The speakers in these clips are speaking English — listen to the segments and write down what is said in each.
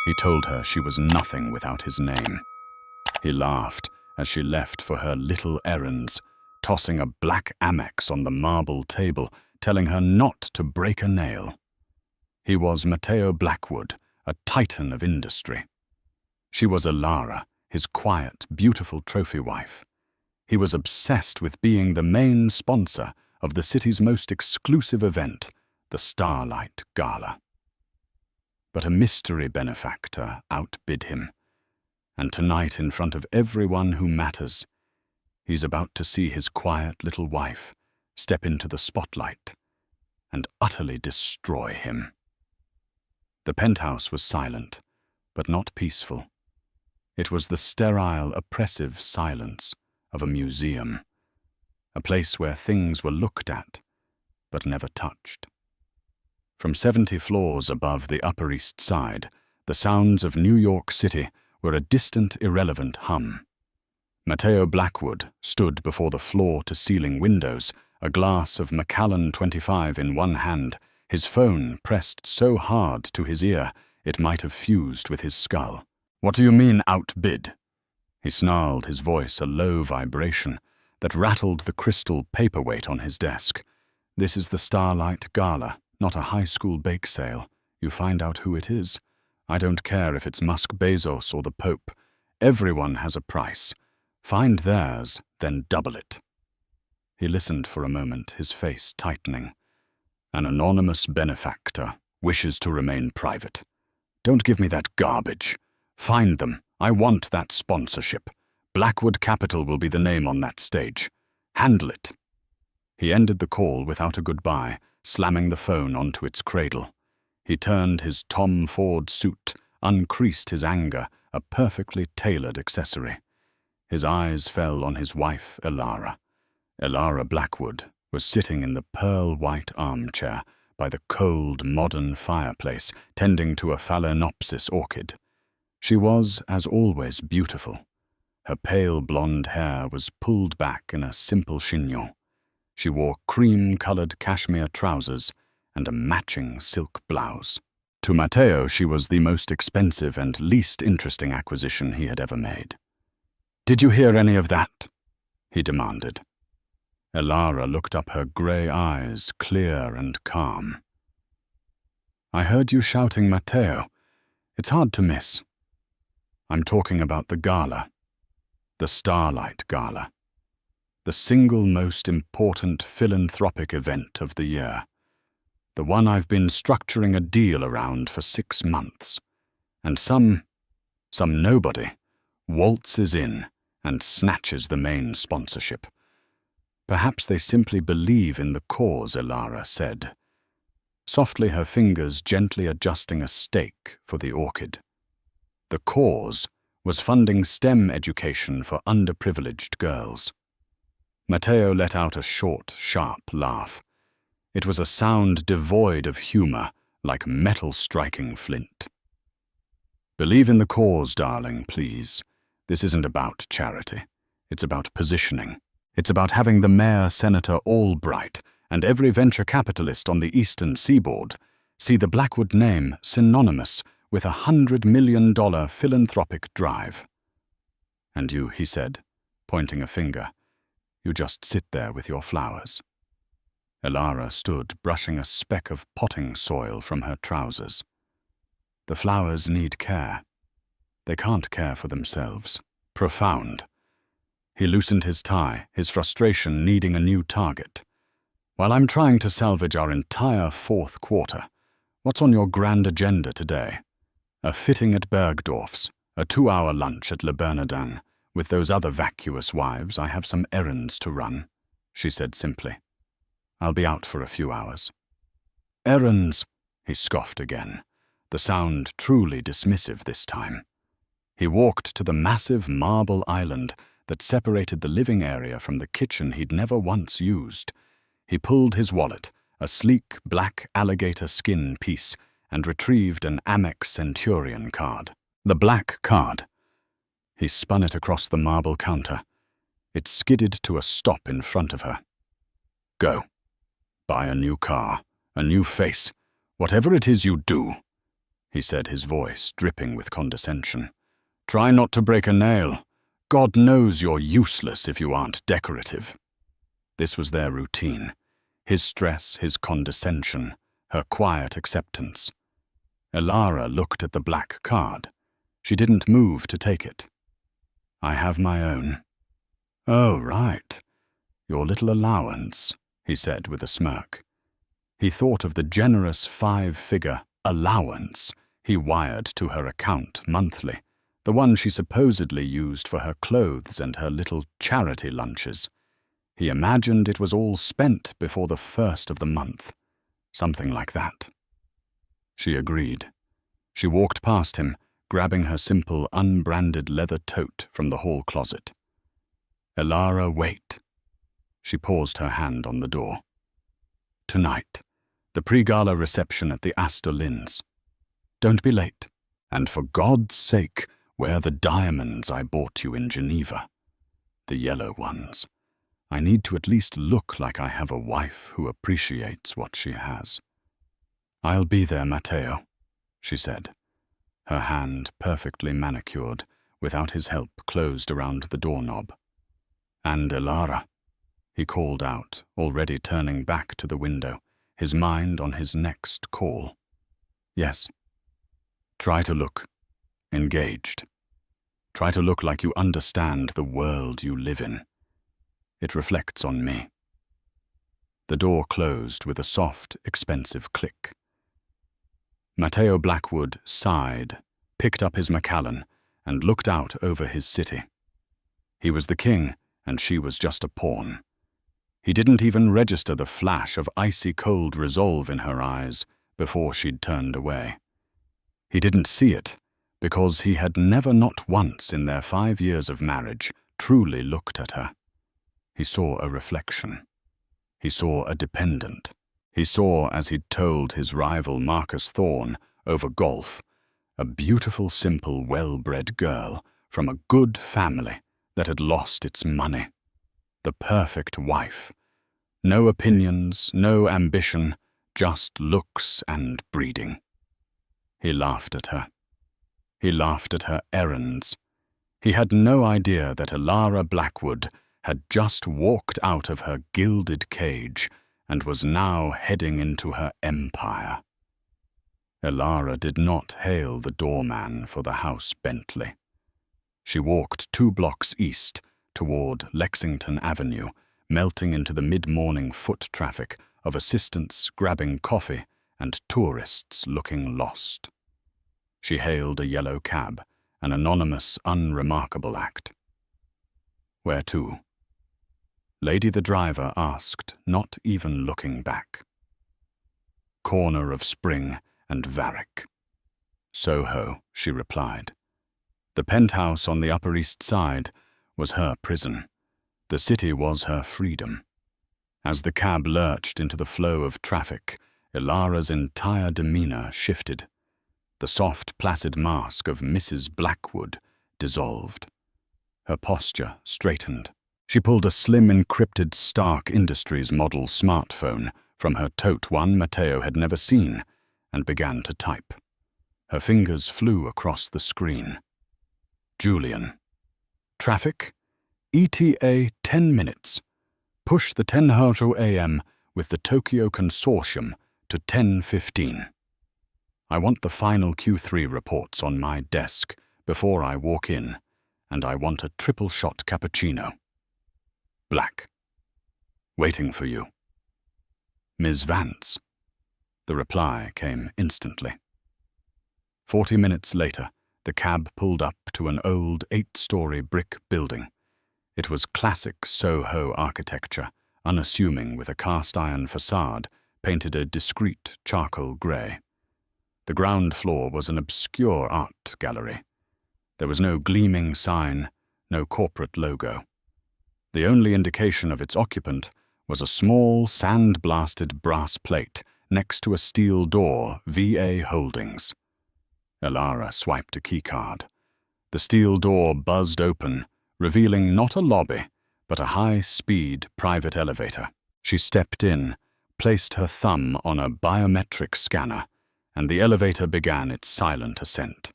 He told her she was nothing without his name. He laughed as she left for her little errands, tossing a black Amex on the marble table, telling her not to break a nail. He was Mateo Blackwood, a titan of industry. She was Alara, his quiet, beautiful trophy wife. He was obsessed with being the main sponsor of the city's most exclusive event, the Starlight Gala. But a mystery benefactor outbid him, and tonight, in front of everyone who matters, he's about to see his quiet little wife step into the spotlight and utterly destroy him. The penthouse was silent, but not peaceful. It was the sterile, oppressive silence of a museum, a place where things were looked at, but never touched. From 70 floors above the Upper East Side, the sounds of New York City were a distant, irrelevant hum. Mateo Blackwood stood before the floor-to-ceiling windows, a glass of Macallan 25 in one hand, his phone pressed so hard to his ear it might have fused with his skull. "What do you mean, outbid?" He snarled, his voice a low vibration that rattled the crystal paperweight on his desk. "This is the Starlight Gala, not a high school bake sale. You find out who it is. I don't care if it's Musk Bezos or the Pope. Everyone has a price. Find theirs, then double it." He listened for a moment, his face tightening. "An anonymous benefactor wishes to remain private. Don't give me that garbage. Find them. I want that sponsorship. Blackwood Capital will be the name on that stage. Handle it." He ended the call without a goodbye, slamming the phone onto its cradle. He turned his Tom Ford suit, uncreased his anger, a perfectly tailored accessory. His eyes fell on his wife, Alara. Alara Blackwood was sitting in the pearl-white armchair by the cold, modern fireplace, tending to a phalaenopsis orchid. She was, as always, beautiful. Her pale blonde hair was pulled back in a simple chignon. She wore cream-colored cashmere trousers and a matching silk blouse. To Mateo, she was the most expensive and least interesting acquisition he had ever made. "Did you hear any of that?" he demanded. Alara looked up, her grey eyes clear and calm. "I heard you shouting Mateo. It's hard to miss. I'm talking about the gala, the Starlight Gala, the single most important philanthropic event of the year, the one I've been structuring a deal around for 6 months, and some nobody waltzes in and snatches the main sponsorship. Perhaps they simply believe in the cause," Alara said, softly, her fingers gently adjusting a stake for the orchid. The cause was funding STEM education for underprivileged girls. Mateo let out a short, sharp laugh. It was a sound devoid of humor, like metal striking flint. "Believe in the cause, darling, please. This isn't about charity. It's about positioning. It's about having the Mayor Senator Albright and every venture capitalist on the Eastern Seaboard see the Blackwood name synonymous with $100 million philanthropic drive. And you," he said, pointing a finger, "you just sit there with your flowers." Alara stood, brushing a speck of potting soil from her trousers. "The flowers need care. They can't care for themselves." Profound. He loosened his tie, his frustration needing a new target. "While I'm trying to salvage our entire fourth quarter, what's on your grand agenda today?" "A fitting at Bergdorf's, a 2-hour lunch at Le Bernardin. With those other vacuous wives, I have some errands to run," she said simply. "I'll be out for a few hours." "Errands," he scoffed again, the sound truly dismissive this time. He walked to the massive marble island that separated the living area from the kitchen he'd never once used. He pulled his wallet, a sleek black alligator skin piece, and retrieved an Amex Centurion card. The black card. He spun it across the marble counter. It skidded to a stop in front of her. "Go. Buy a new car, a new face, whatever it is you do." he said, his voice dripping with condescension. "Try not to break a nail. God knows you're useless if you aren't decorative." This was their routine. His stress, his condescension, her quiet acceptance. Elara looked at the black card. She didn't move to take it. "I have my own." "Oh, right. Your little allowance," he said with a smirk. He thought of the generous 5-figure allowance he wired to her account monthly, the one she supposedly used for her clothes and her little charity lunches. He imagined it was all spent before the first of the month. Something like that. She agreed. She walked past him, grabbing her simple, unbranded leather tote from the hall closet. "Elara, wait." She paused, her hand on the door. "Tonight, the pre-gala reception at the Astor Linns. Don't be late. And for God's sake, wear the diamonds I bought you in Geneva. The yellow ones. I need to at least look like I have a wife who appreciates what she has." "I'll be there, Matteo," she said. Her hand, perfectly manicured, without his help, closed around the doorknob. "And Elara," he called out, already turning back to the window, his mind on his next call. "Yes. Try to look engaged. Try to look like you understand the world you live in. It reflects on me." The door closed with a soft, expensive click. Matteo Blackwood sighed, picked up his Macallan, and looked out over his city. He was the king, and she was just a pawn. He didn't even register the flash of icy-cold resolve in her eyes before she'd turned away. He didn't see it, because he had never, not once in their 5 years of marriage, truly looked at her. He saw a reflection. He saw a dependent. He saw, as he'd told his rival Marcus Thorne over golf, a beautiful, simple, well-bred girl from a good family that had lost its money. The perfect wife. No opinions, no ambition, just looks and breeding. He laughed at her. He laughed at her errands. He had no idea that Elara Blackwood had just walked out of her gilded cage and was now heading into her empire. Elara did not hail the doorman for the house Bentley. She walked 2 blocks east toward Lexington Avenue, melting into the mid-morning foot traffic of assistants grabbing coffee and tourists looking lost. She hailed a yellow cab, an anonymous, unremarkable act. "Where to?" Lady the driver asked, not even looking back. "Corner of Spring and Varick." "Soho," she replied. The penthouse on the Upper East Side was her prison. The city was her freedom. As the cab lurched into the flow of traffic, Elara's entire demeanor shifted. The soft, placid mask of Mrs. Blackwood dissolved. Her posture straightened. She pulled a slim, encrypted Stark Industries model smartphone from her tote, one Matteo had never seen, and began to type. Her fingers flew across the screen. "Julian. Traffic? ETA 10 minutes. Push the 10:00 a.m. with the Tokyo Consortium to 10:15. I want the final Q3 reports on my desk before I walk in, and I want a triple shot cappuccino. Black. Waiting for you. Ms. Vance." The reply came instantly. 40 minutes later, the cab pulled up to an old 8-story brick building. It was classic Soho architecture, unassuming with a cast-iron facade painted a discreet charcoal grey. The ground floor was an obscure art gallery. There was no gleaming sign, no corporate logo. The only indication of its occupant was a small, sand-blasted brass plate next to a steel door, VA Holdings. Elara swiped a keycard. The steel door buzzed open, revealing not a lobby, but a high-speed private elevator. She stepped in, placed her thumb on a biometric scanner, and the elevator began its silent ascent.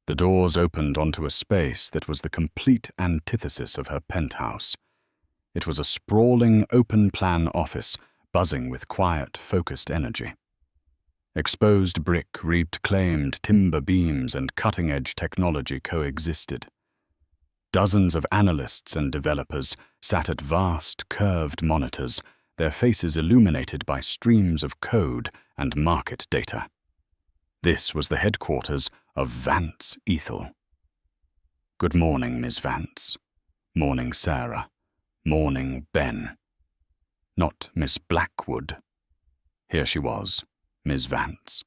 The doors opened onto a space that was the complete antithesis of her penthouse. It was a sprawling, open-plan office, buzzing with quiet, focused energy. Exposed brick, reclaimed timber beams, and cutting-edge technology coexisted. Dozens of analysts and developers sat at vast, curved monitors, their faces illuminated by streams of code and market data. This was the headquarters of Vance Ethel. Good morning, Miss Vance. Morning, Sarah. Morning, Ben. Not Miss Blackwood. Here she was, Miss Vance.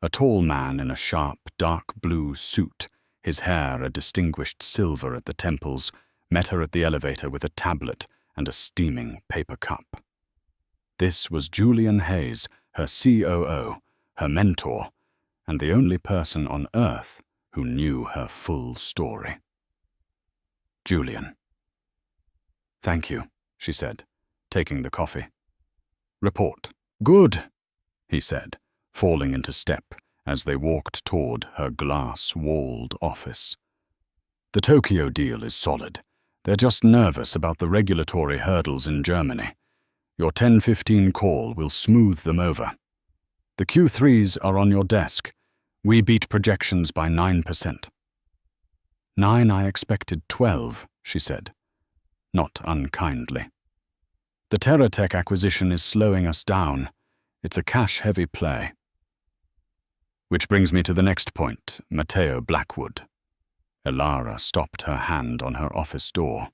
A tall man in a sharp, dark blue suit, his hair a distinguished silver at the temples, met her at the elevator with a tablet and a steaming paper cup. This was Julian Hayes, her COO, her mentor, and the only person on Earth who knew her full story. Julian. Thank you, she said, taking the coffee. Report. Good, he said, falling into step as they walked toward her glass-walled office. The Tokyo deal is solid. They're just nervous about the regulatory hurdles in Germany. Your 10:15 call will smooth them over. The Q3s are on your desk. We beat projections by 9%. 9, I expected 12, she said, not unkindly. The TerraTech acquisition is slowing us down. It's a cash-heavy play. Which brings me to the next point, Matteo Blackwood. Elara stopped her hand on her office door.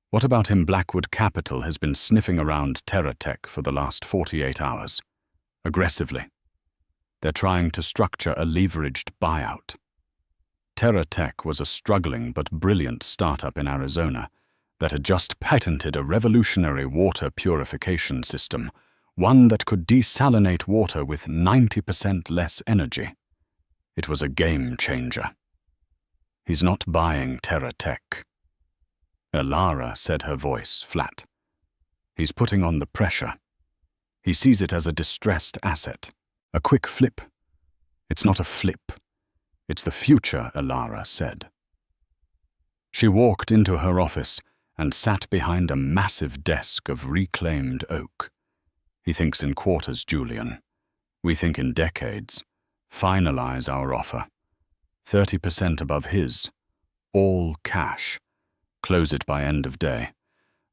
What about him? Blackwood Capital has been sniffing around TerraTech for the last 48 hours. Aggressively. They're trying to structure a leveraged buyout. TerraTech was a struggling but brilliant startup in Arizona that had just patented a revolutionary water purification system, one that could desalinate water with 90% less energy. It was a game changer. He's not buying TerraTech. Elara said, her voice flat. He's putting on the pressure. He sees it as a distressed asset. A quick flip. It's not a flip. It's the future, Elara said. She walked into her office and sat behind a massive desk of reclaimed oak. He thinks in quarters, Julian. We think in decades. Finalize our offer. 30% above his. All cash. Close it by end of day.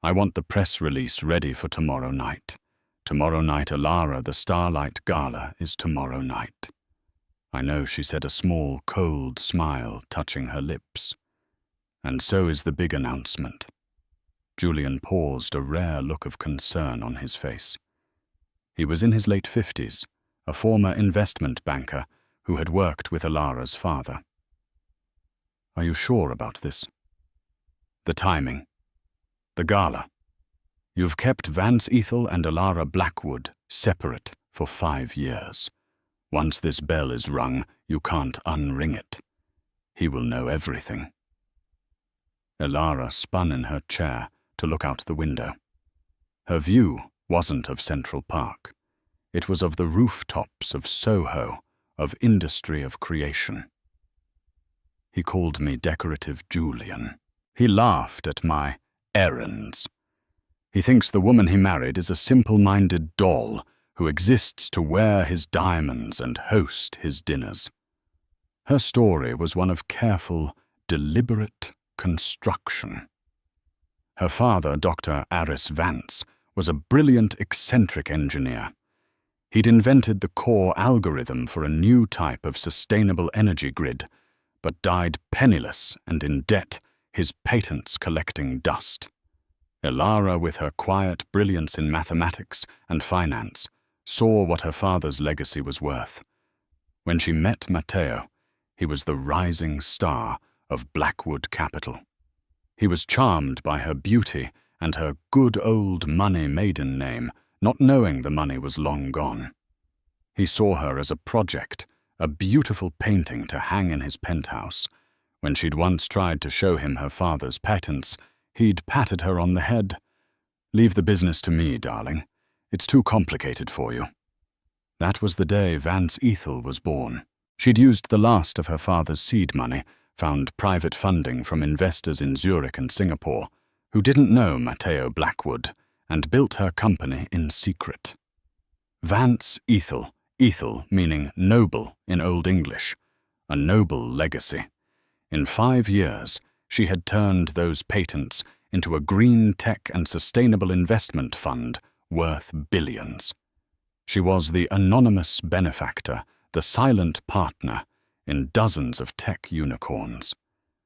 I want the press release ready for tomorrow night. Tomorrow night, Elara, the Starlight Gala is tomorrow night. I know, she said, a small, cold smile touching her lips. And so is the big announcement. Julian paused, a rare look of concern on his face. He was in his late 50s, a former investment banker who had worked with Elara's father. Are you sure about this? The timing. The gala. You've kept Vance Ethel and Elara Blackwood separate for 5 years. Once this bell is rung, you can't unring it. He will know everything. Elara spun in her chair to look out the window. Her view wasn't of Central Park. It was of the rooftops of Soho, of industry of creation. He called me decorative Julian. He laughed at my errands. He thinks the woman he married is a simple-minded doll who exists to wear his diamonds and host his dinners. Her story was one of careful, deliberate construction. Her father, Dr. Aris Vance, was a brilliant, eccentric engineer. He'd invented the core algorithm for a new type of sustainable energy grid, but died penniless and in debt, his patents collecting dust. Elara, with her quiet brilliance in mathematics and finance, saw what her father's legacy was worth. When she met Matteo, he was the rising star of Blackwood Capital. He was charmed by her beauty and her good old money maiden name, not knowing the money was long gone. He saw her as a project, a beautiful painting to hang in his penthouse. When she'd once tried to show him her father's patents, he'd patted her on the head. Leave the business to me, darling. It's too complicated for you. That was the day Vance Ethel was born. She'd used the last of her father's seed money, found private funding from investors in Zurich and Singapore, who didn't know Matteo Blackwood, and built her company in secret. Vance Ethel, Ethel meaning noble in Old English, a noble legacy. In 5 years, she had turned those patents into a green tech and sustainable investment fund worth billions. She was the anonymous benefactor, the silent partner, in dozens of tech unicorns.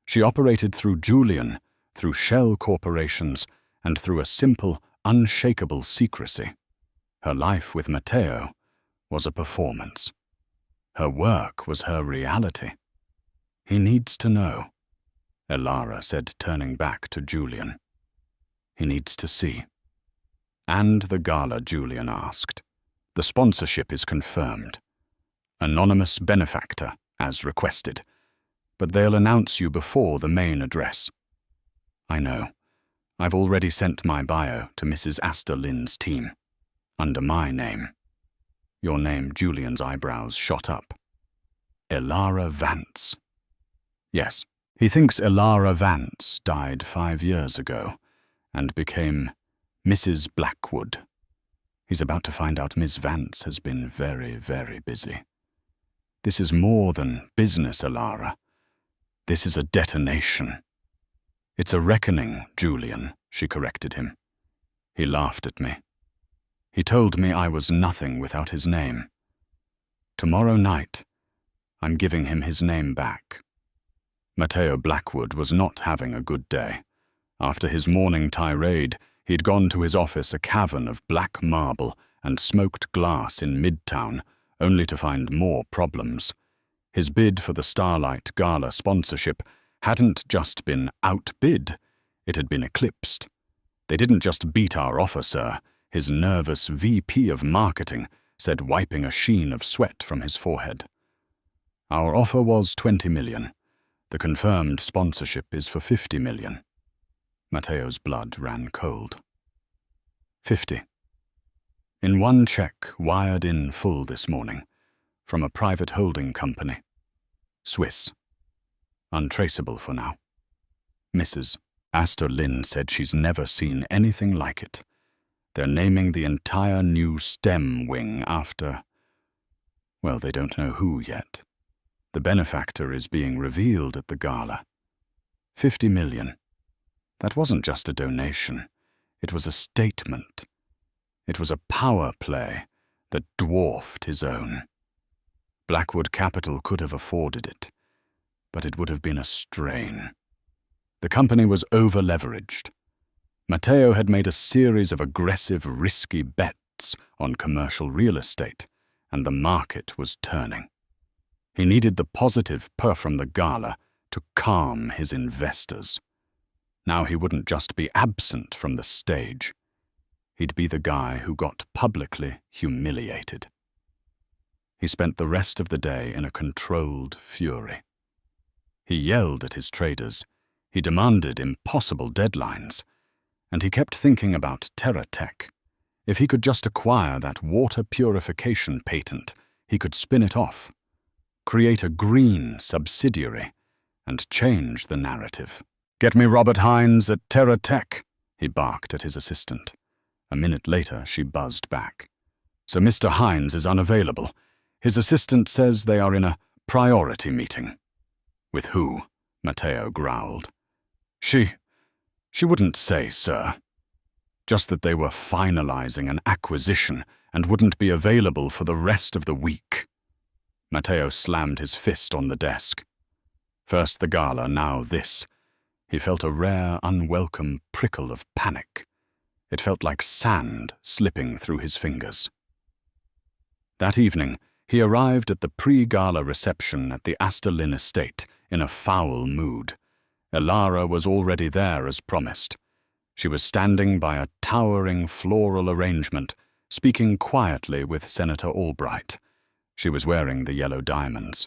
She operated through Julian, through shell corporations, and through a simple, unshakable secrecy. Her life with Matteo was a performance. Her work was her reality. He needs to know, Elara said, turning back to Julian. He needs to see. And the gala, Julian asked. The sponsorship is confirmed. Anonymous benefactor, as requested. But they'll announce you before the main address. I know. I've already sent my bio to Mrs. Astor Lynn's team. Under my name. Your name, Julian's eyebrows shot up. Elara Vance. Yes, he thinks Elara Vance died 5 years ago and became Mrs. Blackwood. He's about to find out Miss Vance has been very, very busy. This is more than business, Elara. This is a detonation. It's a reckoning, Julian, she corrected him. He laughed at me. He told me I was nothing without his name. Tomorrow night, I'm giving him his name back. Matteo Blackwood was not having a good day. After his morning tirade, he'd gone to his office, a cavern of black marble and smoked glass in Midtown, only to find more problems. His bid for the Starlight Gala sponsorship hadn't just been outbid, it had been eclipsed. They didn't just beat our offer, sir, his nervous VP of marketing said, wiping a sheen of sweat from his forehead. Our offer was 20 million. The confirmed sponsorship is for 50 million. Matteo's blood ran cold. 50. In one check wired in full this morning, from a private holding company. Swiss. Untraceable for now. Mrs. Astor Lynn said she's never seen anything like it. They're naming the entire new STEM wing after, well, they don't know who yet. The benefactor is being revealed at the gala. 50 million. That wasn't just a donation. It was a statement. It was a power play that dwarfed his own. Blackwood Capital could have afforded it, but it would have been a strain. The company was over-leveraged. Matteo had made a series of aggressive, risky bets on commercial real estate, and the market was turning. He needed the positive pull from the gala to calm his investors. Now he wouldn't just be absent from the stage. He'd be the guy who got publicly humiliated. He spent the rest of the day in a controlled fury. He yelled at his traders. He demanded impossible deadlines. And he kept thinking about TerraTech. If he could just acquire that water purification patent, he could spin it off, create a green subsidiary, and change the narrative. "Get me Robert Hines at TerraTech," he barked at his assistant. A minute later, she buzzed back. "So Mr. Hines is unavailable. His assistant says they are in a priority meeting." "With who?" Matteo growled. She wouldn't say, sir. Just that they were finalizing an acquisition and wouldn't be available for the rest of the week. Matteo slammed his fist on the desk. First the gala, now this. He felt a rare, unwelcome prickle of panic. It felt like sand slipping through his fingers. That evening, he arrived at the pre-gala reception at the Astor Lynn estate in a foul mood. Elara was already there as promised. She was standing by a towering floral arrangement, speaking quietly with Senator Albright. She was wearing the yellow diamonds.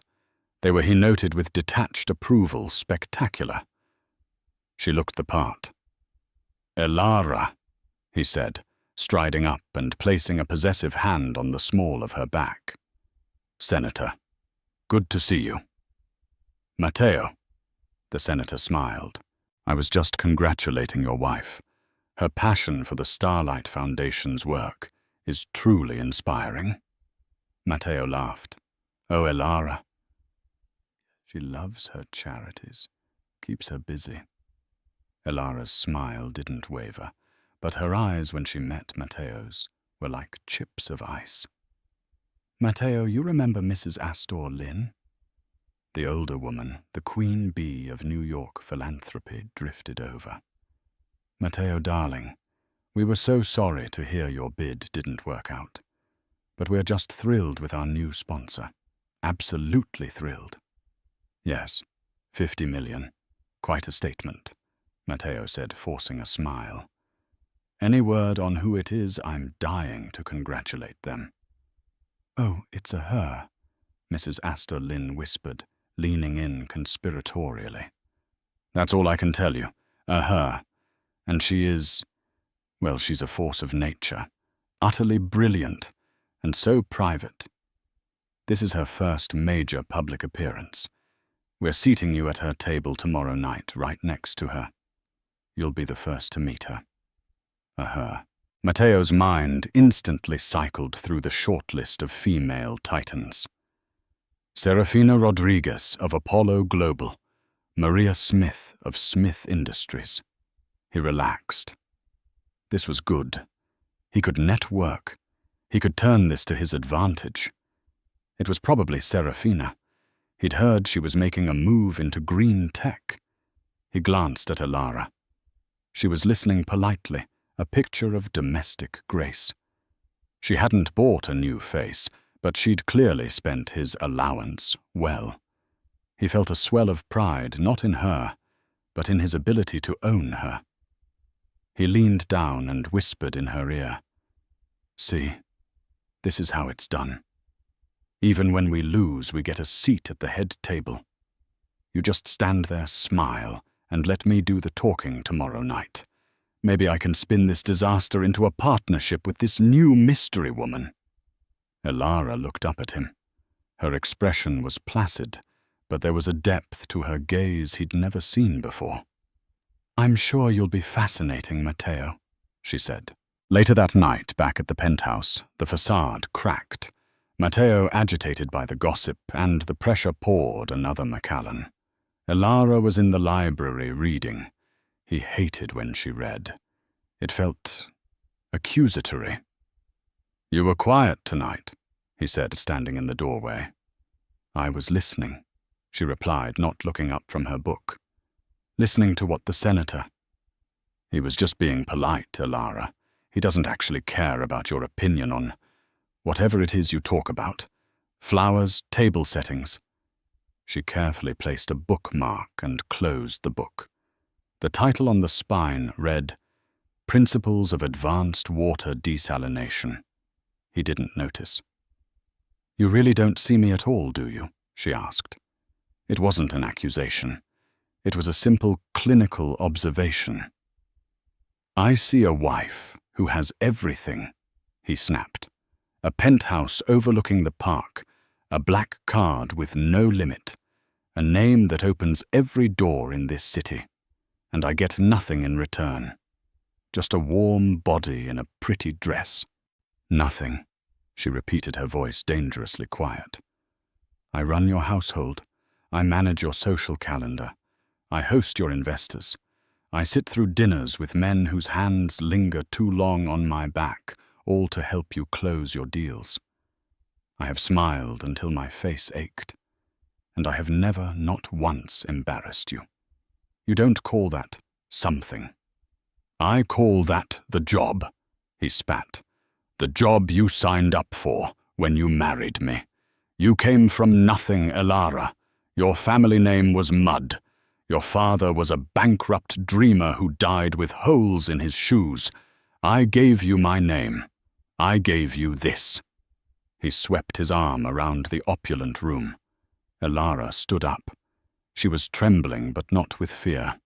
They were, he noted with detached approval, spectacular. She looked the part. "Elara," he said, striding up and placing a possessive hand on the small of her back. "Senator, good to see you." "Matteo," the senator smiled. "I was just congratulating your wife. Her passion for the Starlight Foundation's work is truly inspiring." Matteo laughed. "Oh, Elara. She loves her charities, keeps her busy." Elara's smile didn't waver, but her eyes when she met Matteo's were like chips of ice. "Matteo, you remember Mrs. Astor Lynn?" The older woman, the queen bee of New York philanthropy, drifted over. "Matteo, darling, we were so sorry to hear your bid didn't work out. But we're just thrilled with our new sponsor. Absolutely thrilled." "Yes, 50 million. Quite a statement," Matteo said, forcing a smile. "Any word on who it is? I'm dying to congratulate them." "Oh, it's a her," Mrs. Astor Lynn whispered, leaning in conspiratorially. "That's all I can tell you. A her. And she is, well, she's a force of nature. Utterly brilliant, and so private. This is her first major public appearance. We're seating you at her table tomorrow night, right next to her. You'll be the first to meet her." A her. Matteo's mind instantly cycled through the short list of female titans. Serafina Rodriguez of Apollo Global, Maria Smith of Smith Industries. He relaxed. This was good. He could network. He could turn this to his advantage. It was probably Serafina. He'd heard she was making a move into green tech. He glanced at Elara. She was listening politely, a picture of domestic grace. She hadn't bought a new face, but she'd clearly spent his allowance well. He felt a swell of pride, not in her, but in his ability to own her. He leaned down and whispered in her ear, "See, this is how it's done. Even when we lose, we get a seat at the head table. You just stand there, smile, and let me do the talking tomorrow night. Maybe I can spin this disaster into a partnership with this new mystery woman." Elara looked up at him. Her expression was placid, but there was a depth to her gaze he'd never seen before. "I'm sure you'll be fascinating, Matteo," she said. Later that night, back at the penthouse, the facade cracked. Matteo agitated by the gossip, and the pressure poured another Macallan. Elara was in the library reading. He hated when she read. It felt accusatory. "You were quiet tonight," he said, standing in the doorway. "I was listening," she replied, not looking up from her book. "Listening to what the senator—" "He was just being polite, Elara. He doesn't actually care about your opinion on whatever it is you talk about. Flowers, table settings." She carefully placed a bookmark and closed the book. The title on the spine read, "Principles of Advanced Water Desalination." He didn't notice. "You really don't see me at all, do you?" she asked. It wasn't an accusation. It was a simple clinical observation. "I see a wife who has everything," he snapped. "A penthouse overlooking the park, a black card with no limit, a name that opens every door in this city. And I get nothing in return. Just a warm body in a pretty dress." "Nothing," she repeated, her voice dangerously quiet. "I run your household. I manage your social calendar. I host your investors. I sit through dinners with men whose hands linger too long on my back, all to help you close your deals. I have smiled until my face ached. And I have never, not once, embarrassed you. You don't call that something. I call that the job," he spat. "The job you signed up for when you married me. You came from nothing, Elara. Your family name was Mud. Your father was a bankrupt dreamer who died with holes in his shoes. I gave you my name. I gave you this." He swept his arm around the opulent room. Elara stood up. She was trembling, but not with fear.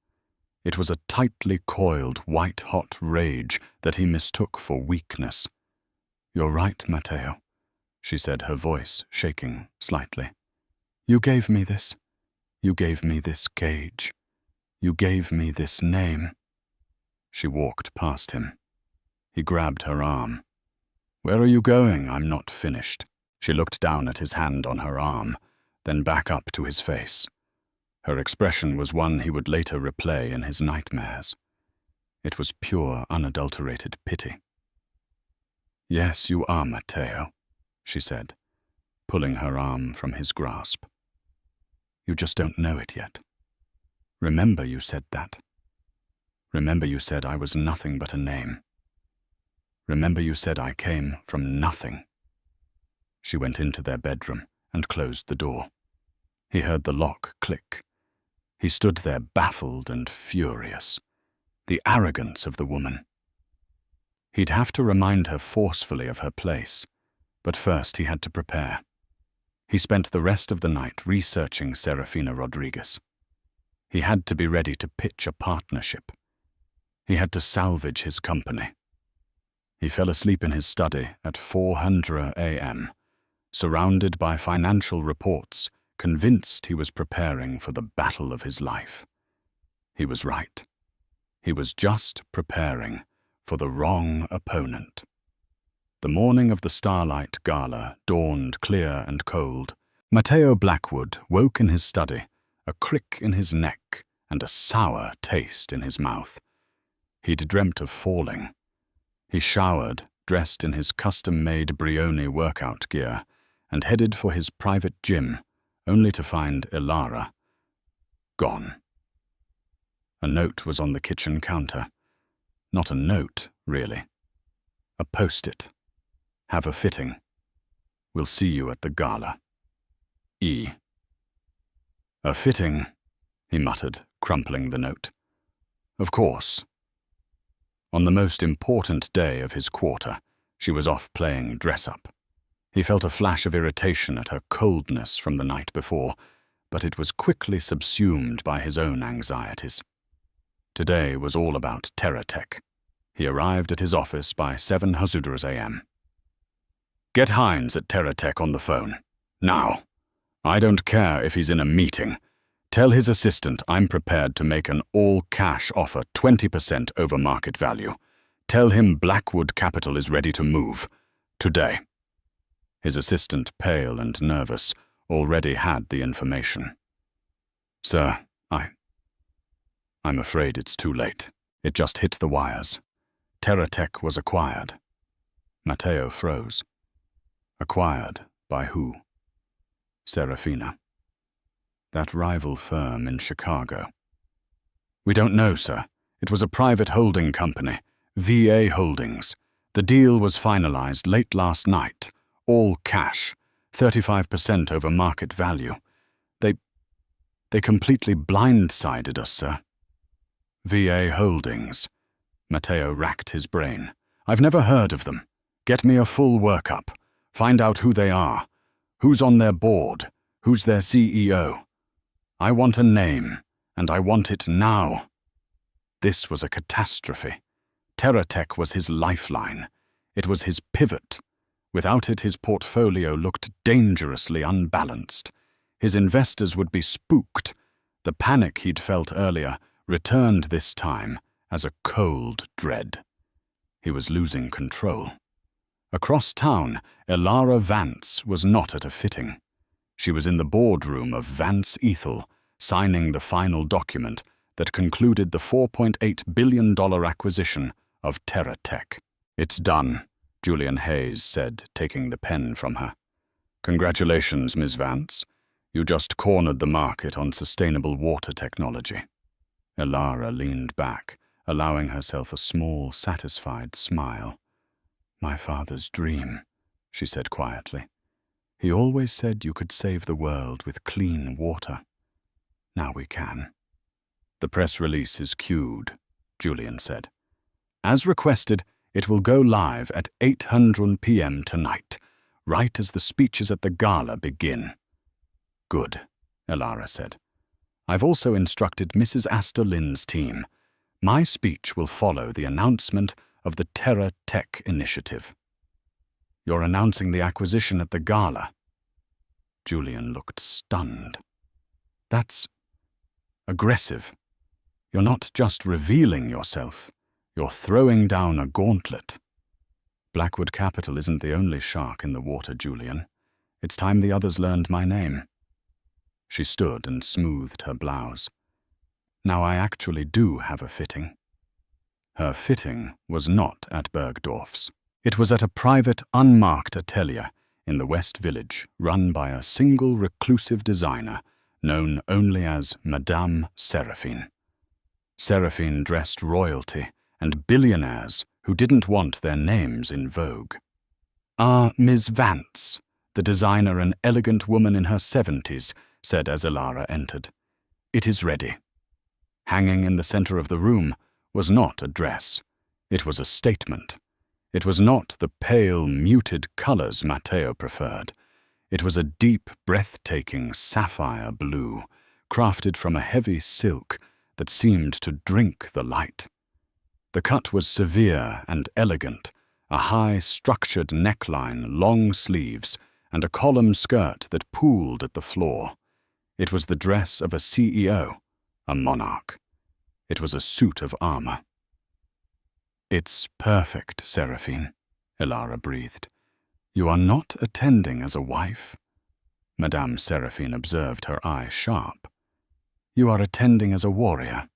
It was a tightly coiled, white-hot rage that he mistook for weakness. "You're right, Matteo," she said, her voice shaking slightly. "You gave me this. You gave me this cage. You gave me this name." She walked past him. He grabbed her arm. "Where are you going? I'm not finished." She looked down at his hand on her arm, then back up to his face. Her expression was one he would later replay in his nightmares. It was pure, unadulterated pity. "Yes, you are, Matteo," she said, pulling her arm from his grasp. "You just don't know it yet. Remember you said that. Remember you said I was nothing but a name. Remember you said I came from nothing." She went into their bedroom and closed the door. He heard the lock click. He stood there baffled and furious. The arrogance of the woman. He'd have to remind her forcefully of her place, but first he had to prepare. He spent the rest of the night researching Serafina Rodriguez. He had to be ready to pitch a partnership. He had to salvage his company. He fell asleep in his study at 4:00 a.m., surrounded by financial reports, convinced he was preparing for the battle of his life. He was right. He was just preparing for the wrong opponent. The morning of the Starlight Gala dawned clear and cold. Matteo Blackwood woke in his study, a crick in his neck and a sour taste in his mouth. He'd dreamt of falling. He showered, dressed in his custom-made Brioni workout gear, and headed for his private gym, only to find Ilara gone. A note was on the kitchen counter. Not a note, really. A post-it. "Have a fitting. We'll see you at the gala. E." "A fitting," he muttered, crumpling the note. "Of course." On the most important day of his quarter, she was off playing dress-up. He felt a flash of irritation at her coldness from the night before, but it was quickly subsumed by his own anxieties. Today was all about TerraTech. He arrived at his office by 7:00 a.m. "Get Hines at TerraTech on the phone. Now. I don't care if he's in a meeting. Tell his assistant I'm prepared to make an all-cash offer 20% over market value. Tell him Blackwood Capital is ready to move. Today." His assistant, pale and nervous, already had the information. "Sir, I'm afraid it's too late. It just hit the wires. TerraTech was acquired." Matteo froze. Acquired by who? Serafina. That rival firm in Chicago. "We don't know, sir. It was a private holding company, VA Holdings. The deal was finalized late last night. All cash, 35% over market value. They completely blindsided us, sir." VA Holdings. Matteo racked his brain. "I've never heard of them. Get me a full workup. Find out who they are. Who's on their board? Who's their CEO? I want a name, and I want it now." This was a catastrophe. TerraTech was his lifeline. It was his pivot. Without it, his portfolio looked dangerously unbalanced. His investors would be spooked. The panic he'd felt earlier returned this time as a cold dread. He was losing control. Across town, Ilara Vance was not at a fitting. She was in the boardroom of Vance Ethel, signing the final document that concluded the $4.8 billion acquisition of TerraTech. "It's done," Julian Hayes said, taking the pen from her. "Congratulations, Ms. Vance. You just cornered the market on sustainable water technology." Ilara leaned back, allowing herself a small, satisfied smile. "My father's dream," she said quietly. "He always said you could save the world with clean water. Now we can." "The press release is queued," Julian said. "As requested, it will go live at 8:00 p.m. tonight, right as the speeches at the gala begin." "Good," Ilara said. I've also instructed Mrs. Astor Lynn's team. My speech will follow the announcement of the Terra Tech Initiative. You're announcing the acquisition at the Gala. Julian looked stunned. That's aggressive. You're not just revealing yourself, you're throwing down a gauntlet. Blackwood Capital isn't the only shark in the water, Julian. It's time the others learned my name. She stood and smoothed her blouse. Now I actually do have a fitting. Her fitting was not at Bergdorf's. It was at a private, unmarked atelier in the West Village, run by a single reclusive designer known only as Madame Seraphine. Seraphine dressed royalty and billionaires who didn't want their names in vogue. Miss Vance, the designer, an elegant woman in her 70s, said as Elara entered. It is ready. Hanging in the center of the room was not a dress. It was a statement. It was not the pale, muted colors Matteo preferred. It was a deep, breathtaking sapphire blue, crafted from a heavy silk that seemed to drink the light. The cut was severe and elegant, a high, structured neckline, long sleeves, and a column skirt that pooled at the floor. It was the dress of a CEO, a monarch. It was a suit of armor. It's perfect, Seraphine, Elara breathed. You are not attending as a wife? Madame Seraphine observed, her eye sharp. You are attending as a warrior.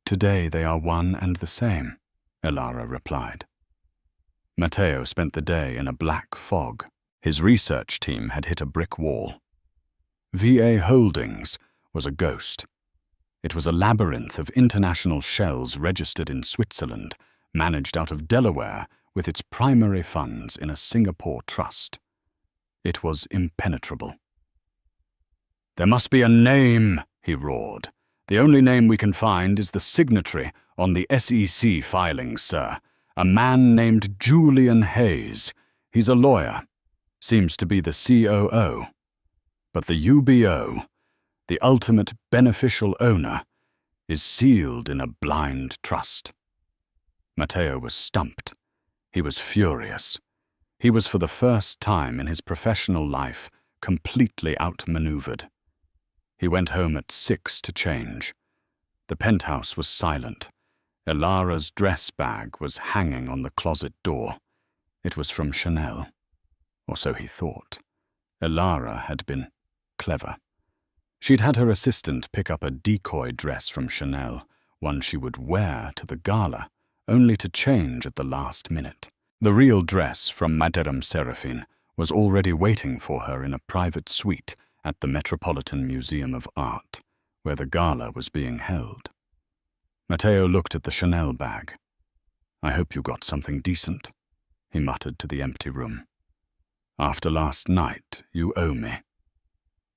Today they are one and the same, Elara replied. Matteo spent the day in a black fog. His research team had hit a brick wall. VA Holdings was a ghost. It was a labyrinth of international shells registered in Switzerland, managed out of Delaware with its primary funds in a Singapore trust. It was impenetrable. There must be a name, he roared. The only name we can find is the signatory on the SEC filings, sir. A man named Julian Hayes. He's a lawyer. Seems to be the COO. But the UBO, the ultimate beneficial owner, is sealed in a blind trust. Matteo was stumped. He was furious. He was for the first time in his professional life completely outmaneuvered. He went home at 6 to change. The penthouse was silent. Elara's dress bag was hanging on the closet door. It was from Chanel, or so he thought. Elara had been clever. She'd had her assistant pick up a decoy dress from Chanel, one she would wear to the gala, only to change at the last minute. The real dress from Madame Seraphine was already waiting for her in a private suite at the Metropolitan Museum of Art, where the gala was being held. Matteo looked at the Chanel bag. I hope you got something decent, he muttered to the empty room. After last night, you owe me.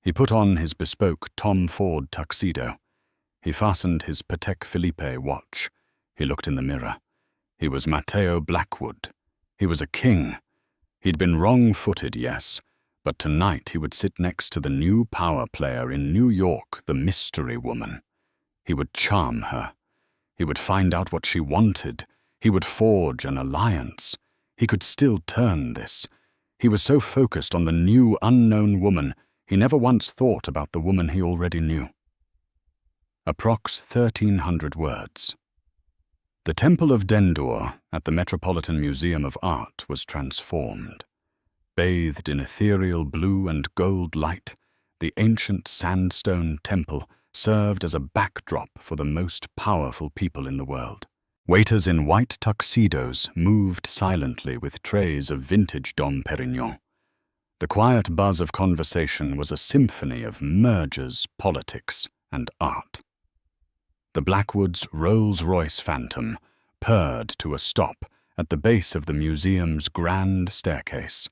He put on his bespoke Tom Ford tuxedo. He fastened his Patek Philippe watch. He looked in the mirror. He was Matteo Blackwood. He was a king. He'd been wrong-footed, yes, but tonight he would sit next to the new power player in New York, the mystery woman. He would charm her. He would find out what she wanted. He would forge an alliance. He could still turn this. He was so focused on the new unknown woman, he never once thought about the woman he already knew. Approx 1,300 words. The Temple of Dendur at the Metropolitan Museum of Art was transformed. Bathed in ethereal blue and gold light, the ancient sandstone temple served as a backdrop for the most powerful people in the world. Waiters in white tuxedos moved silently with trays of vintage Dom Perignon. The quiet buzz of conversation was a symphony of mergers, politics, and art. The Blackwoods' Rolls-Royce Phantom purred to a stop at the base of the museum's grand staircase.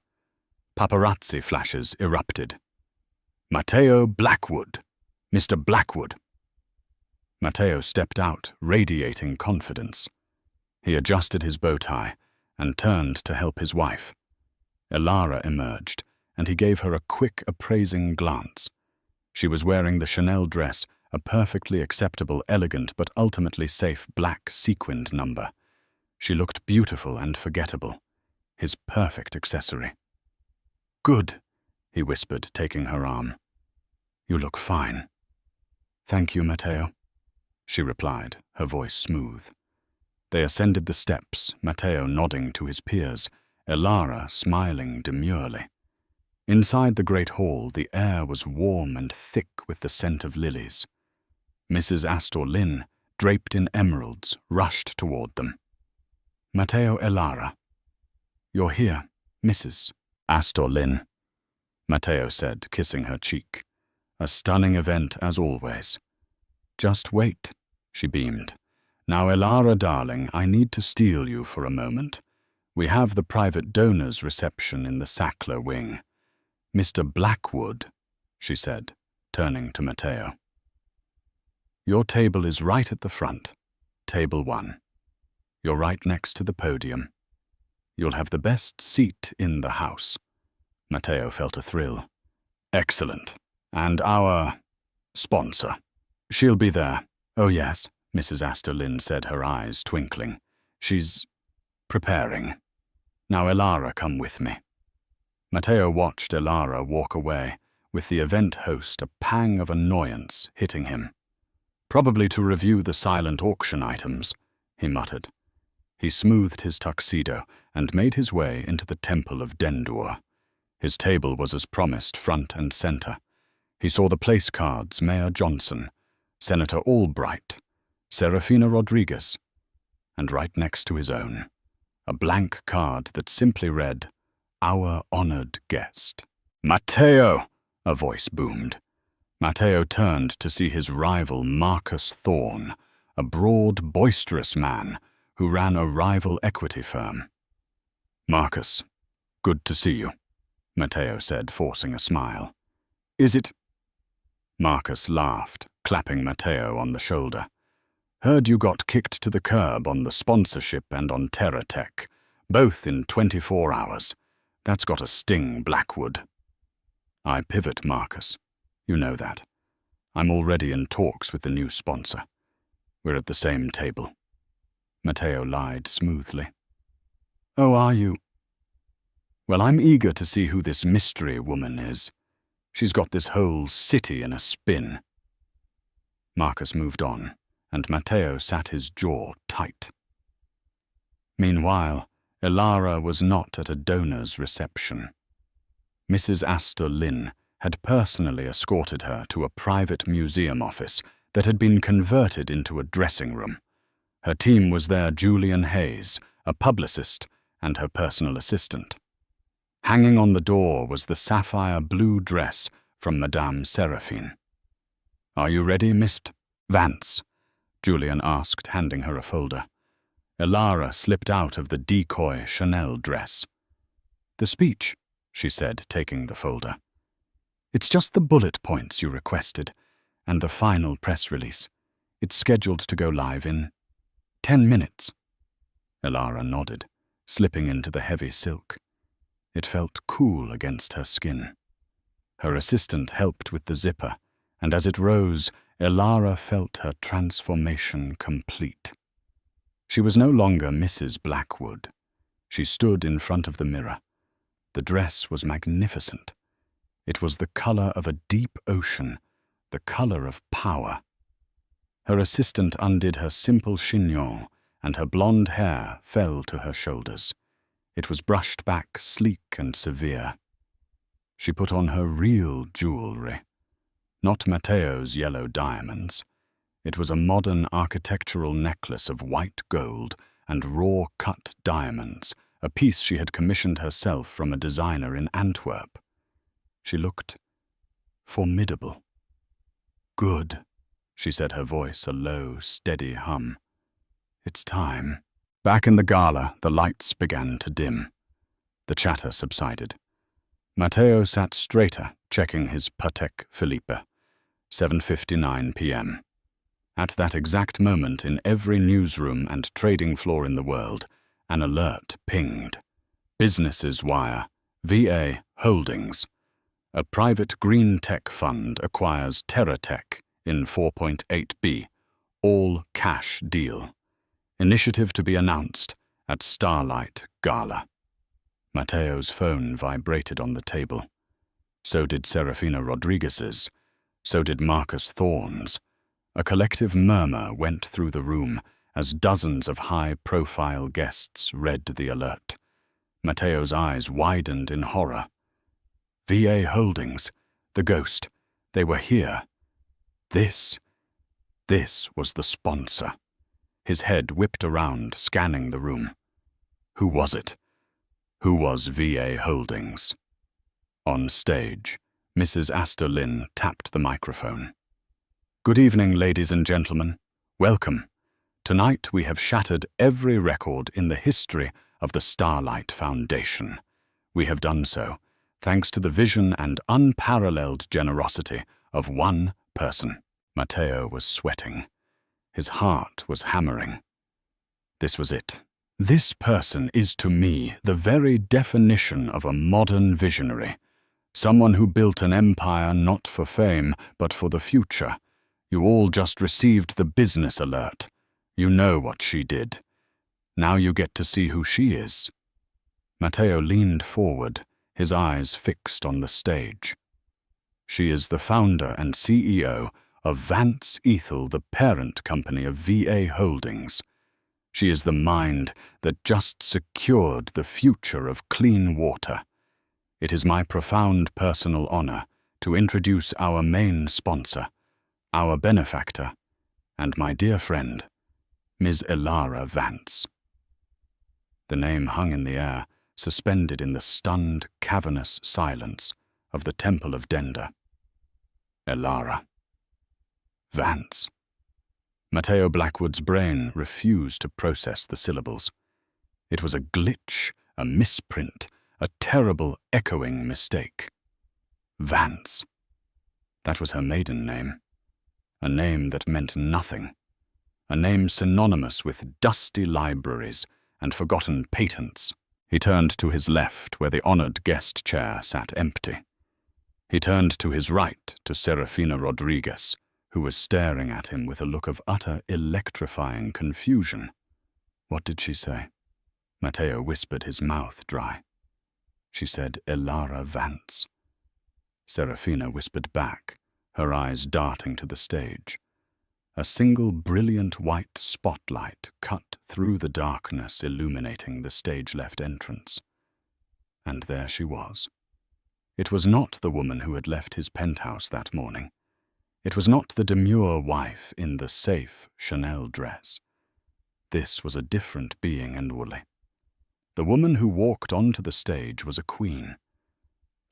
Paparazzi flashes erupted. Matteo Blackwood! Mr. Blackwood! Matteo stepped out, radiating confidence. He adjusted his bow tie and turned to help his wife. Elara emerged, and he gave her a quick, appraising glance. She was wearing the Chanel dress, a perfectly acceptable, elegant, but ultimately safe black sequined number. She looked beautiful and forgettable, his perfect accessory. "Good," he whispered, taking her arm. "You look fine." "Thank you, Matteo," she replied, her voice smooth. They ascended the steps, Matteo nodding to his peers, Elara smiling demurely. Inside the great hall, the air was warm and thick with the scent of lilies. Mrs. Astor Lynn, draped in emeralds, rushed toward them. "Matteo, Elara." "You're here, Mrs. Astor Lynn," Matteo said, kissing her cheek. "A stunning event, as always." "Just wait," she beamed. "Now, Elara, darling, I need to steal you for a moment. We have the private donors' reception in the Sackler wing. Mr. Blackwood," she said, turning to Matteo. "Your table is right at the front, table 1. You're right next to the podium. You'll have the best seat in the house." Matteo felt a thrill. "Excellent. And our sponsor. She'll be there." "Oh, yes," Mrs. Astor Lynn said, her eyes twinkling. "She's preparing. Now, Elara, come with me." Matteo watched Elara walk away, with the event host, a pang of annoyance hitting him. "Probably to review the silent auction items," he muttered. He smoothed his tuxedo and made his way into the Temple of Dendur. His table was as promised, front and center. He saw the place cards: Mayor Johnson, Senator Albright, Serafina Rodriguez, and right next to his own, a blank card that simply read, "Our honored guest." "Matteo!" a voice boomed. Matteo turned to see his rival Marcus Thorne, a broad, boisterous man who ran a rival equity firm. "Marcus, good to see you," Matteo said, forcing a smile. "Is it—" Marcus laughed, clapping Matteo on the shoulder. "Heard you got kicked to the curb on the sponsorship and on Terra Tech, both in 24 hours. That's got a sting, Blackwood." "I pivot, Marcus. You know that. I'm already in talks with the new sponsor. We're at the same table." Matteo lied smoothly. "Oh, are you? Well, I'm eager to see who this mystery woman is. She's got this whole city in a spin." Marcus moved on, and Matteo sat his jaw tight. Meanwhile, Elara was not at a donor's reception. Mrs. Astor Lynn had personally escorted her to a private museum office that had been converted into a dressing room. Her team was there: Julian Hayes, a publicist, and her personal assistant. Hanging on the door was the sapphire blue dress from Madame Seraphine. "Are you ready, Miss Vance?" Julian asked, handing her a folder. Elara slipped out of the decoy Chanel dress. "The speech," she said, taking the folder. "It's just the bullet points you requested, and the final press release. It's scheduled to go live in 10 minutes. Elara nodded, slipping into the heavy silk. It felt cool against her skin. Her assistant helped with the zipper, and as it rose, Elara felt her transformation complete. She was no longer Mrs. Blackwood. She stood in front of the mirror. The dress was magnificent. It was the color of a deep ocean, the color of power. Her assistant undid her simple chignon, and her blonde hair fell to her shoulders. It was brushed back, sleek and severe. She put on her real jewelry, not Matteo's yellow diamonds. It was a modern architectural necklace of white gold and raw-cut diamonds, a piece she had commissioned herself from a designer in Antwerp. She looked formidable. "Good," she said, her voice a low, steady hum. "It's time." Back in the Gala, the lights began to dim. The chatter subsided. Matteo sat straighter, checking his Patek Philippe. 7:59 p.m. At that exact moment, in every newsroom and trading floor in the world, an alert pinged. Businesses wire, VA Holdings. A private green tech fund acquires TerraTech in 4.8B, all-cash deal. Initiative to be announced at Starlight Gala. Mateo's phone vibrated on the table. So did Serafina Rodriguez's. So did Marcus Thorne's. A collective murmur went through the room as dozens of high-profile guests read the alert. Mateo's eyes widened in horror. VA Holdings, the ghost, they were here. This was the sponsor. His head whipped around, scanning the room. Who was it? Who was VA Holdings? On stage, Mrs. Astor Lynn tapped the microphone. Good evening, ladies and gentlemen. Welcome. Tonight we have shattered every record in the history of the Starlight Foundation. We have done so thanks to the vision and unparalleled generosity of one person. Mateo was sweating. His heart was hammering. This was it. This person is to me the very definition of a modern visionary. Someone who built an empire not for fame, but for the future. You all just received the business alert. You know what she did. Now you get to see who she is. Mateo leaned forward, his eyes fixed on the stage. She is the founder and CEO of Vance Ethel, the parent company of VA Holdings. She is the mind that just secured the future of clean water. It is my profound personal honor to introduce our main sponsor, our benefactor, and my dear friend, Ms. Elara Vance. The name hung in the air, suspended in the stunned, cavernous silence of the Temple of Denda. Elara Vance. Mateo Blackwood's brain refused to process the syllables. It was a glitch, a misprint, a terrible echoing mistake. Vance. That was her maiden name. A name that meant nothing. A name synonymous with dusty libraries and forgotten patents. He turned to his left, where the honored guest chair sat empty. He turned to his right, to Serafina Rodriguez, who was staring at him with a look of utter electrifying confusion. What did she say? Mateo whispered, his mouth dry. She said, Elara Vance. Serafina whispered back, her eyes darting to the stage. A single brilliant white spotlight cut through the darkness, illuminating the stage-left entrance. And there she was. It was not the woman who had left his penthouse that morning. It was not the demure wife in the safe Chanel dress. This was a different being inwardly. The woman who walked onto the stage was a queen.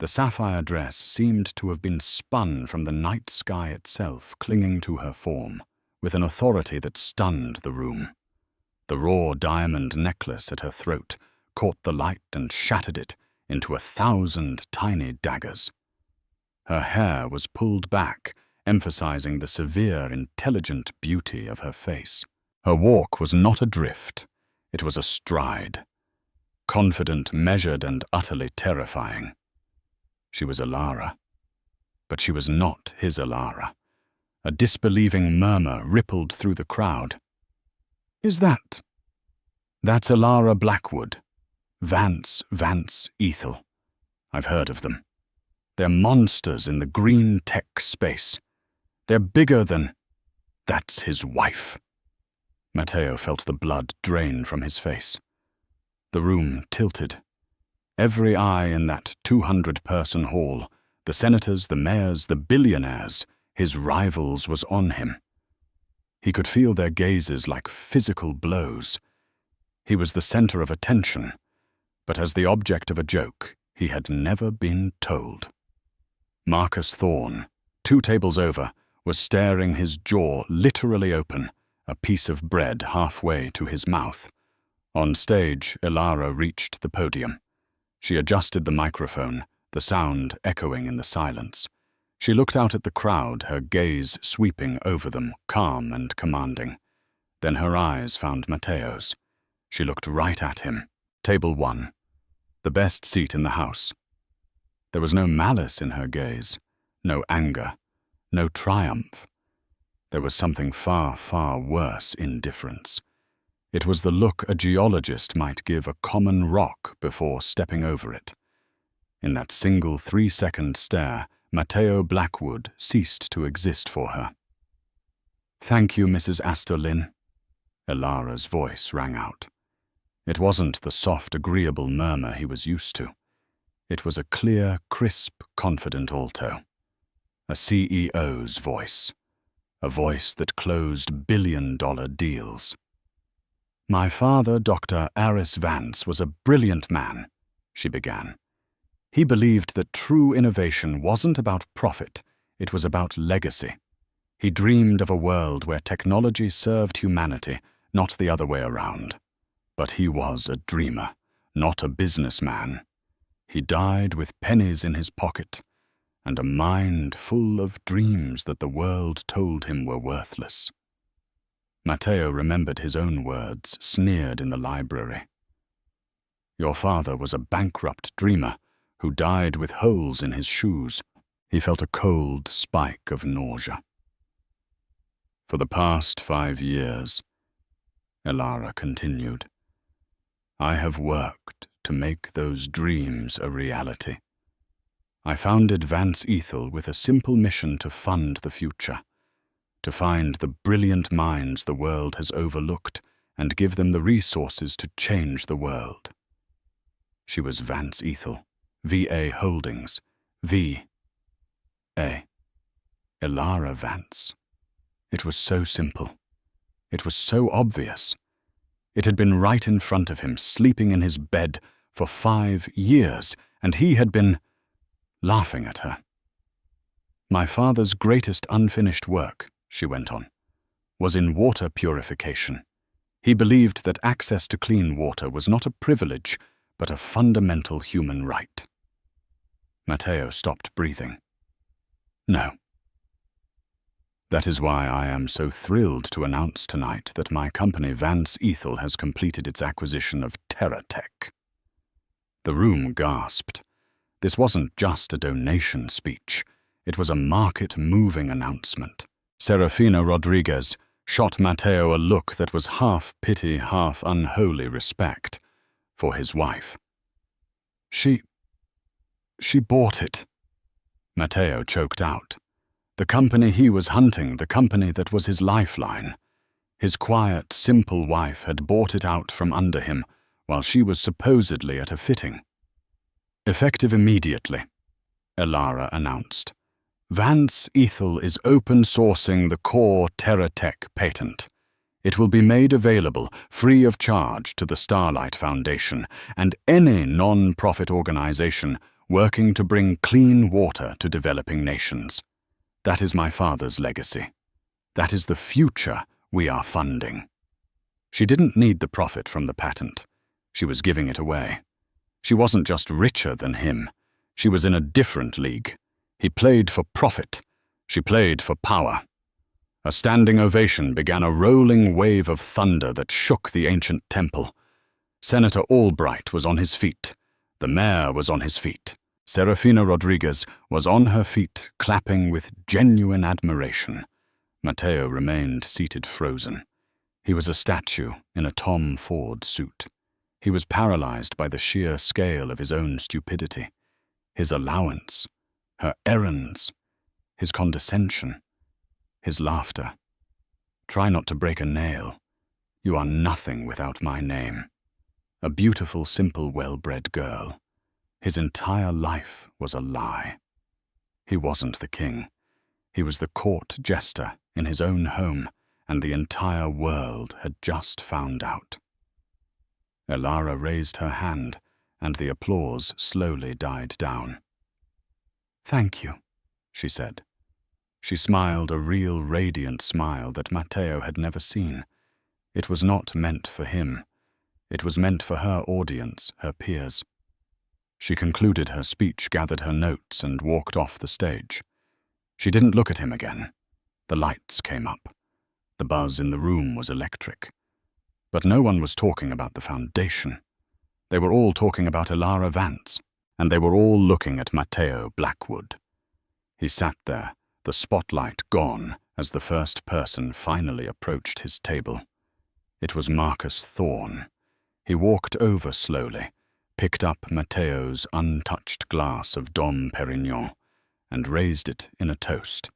The sapphire dress seemed to have been spun from the night sky itself, clinging to her form, with an authority that stunned the room. The raw diamond necklace at her throat caught the light and shattered it into 1,000 tiny daggers. Her hair was pulled back, emphasizing the severe, intelligent beauty of her face. Her walk was not a drift, it was a stride. Confident, measured, and utterly terrifying. She was Elara. But she was not his Elara. A disbelieving murmur rippled through the crowd. That's Elara Blackwood. Vance Ethel. I've heard of them. They're monsters in the green tech space. They're bigger than... That's his wife. Mateo felt the blood drain from his face. The room tilted. Every eye in that 200-person hall, the senators, the mayors, the billionaires, his rivals, was on him. He could feel their gazes like physical blows. He was the center of attention, but as the object of a joke he had never been told. Marcus Thorne, 2 tables over, was staring, his jaw literally open, a piece of bread halfway to his mouth. On stage, Elara reached the podium. She adjusted the microphone, the sound echoing in the silence. She looked out at the crowd, her gaze sweeping over them, calm and commanding. Then her eyes found Mateo's. She looked right at him. Table 1. The best seat in the house. There was no malice in her gaze, no anger, no triumph. There was something far, far worse: indifference. It was the look a geologist might give a common rock before stepping over it. In that single 3-second stare, Matteo Blackwood ceased to exist for her. "Thank you, Mrs. Astor Lynn," Elara's voice rang out. It wasn't the soft, agreeable murmur he was used to. It was a clear, crisp, confident alto. A CEO's voice. A voice that closed billion-dollar deals. "My father, Dr. Aris Vance, was a brilliant man," she began. "He believed that true innovation wasn't about profit, it was about legacy. He dreamed of a world where technology served humanity, not the other way around. But he was a dreamer, not a businessman. He died with pennies in his pocket, and a mind full of dreams that the world told him were worthless." Matteo remembered his own words, sneered in the library. "Your father was a bankrupt dreamer who died with holes in his shoes." He felt a cold spike of nausea. "For the past 5 years," Elara continued, "I have worked to make those dreams a reality. I founded Vance Ethel with a simple mission to fund the future, to find the brilliant minds the world has overlooked and give them the resources to change the world." She was Vance Ethel, VA Holdings, V.A. Elara Vance. It was so simple. It was so obvious. It had been right in front of him, sleeping in his bed for 5 years, and he had been laughing at her. "My father's greatest unfinished work," she went on, "was in water purification. He believed that access to clean water was not a privilege, but a fundamental human right." Matteo stopped breathing. "No. That is why I am so thrilled to announce tonight that my company Vance Ethel has completed its acquisition of TerraTech." The room gasped. This wasn't just a donation speech. It was a market-moving announcement. Serafina Rodriguez shot Matteo a look that was half pity, half unholy respect for his wife. She bought it," Matteo choked out. The company he was hunting, the company that was his lifeline. His quiet, simple wife had bought it out from under him while she was supposedly at a fitting. "Effective immediately," Elara announced. "Vance Ethel is open-sourcing the core TerraTech patent. It will be made available, free of charge, to the Starlight Foundation and any non-profit organization working to bring clean water to developing nations. That is my father's legacy. That is the future we are funding." She didn't need the profit from the patent. She was giving it away. She wasn't just richer than him. She was in a different league. He played for profit. She played for power. A standing ovation began a rolling wave of thunder that shook the ancient temple. Senator Albright was on his feet. The mayor was on his feet. Serafina Rodriguez was on her feet, clapping with genuine admiration. Matteo remained seated frozen. He was a statue in a Tom Ford suit. He was paralyzed by the sheer scale of his own stupidity. His allowance, her errands, his condescension, his laughter. "Try not to break a nail. You are nothing without my name." A beautiful, simple, well-bred girl. His entire life was a lie. He wasn't the king. He was the court jester in his own home, and the entire world had just found out. Elara raised her hand, and the applause slowly died down. "Thank you," she said. She smiled a real radiant smile that Matteo had never seen. It was not meant for him. It was meant for her audience, her peers. She concluded her speech, gathered her notes, and walked off the stage. She didn't look at him again. The lights came up. The buzz in the room was electric. But no one was talking about the foundation. They were all talking about Elara Vance, and they were all looking at Matteo Blackwood. He sat there, the spotlight gone, as the first person finally approached his table. It was Marcus Thorne. He walked over slowly, picked up Matteo's untouched glass of Dom Perignon, and raised it in a toast.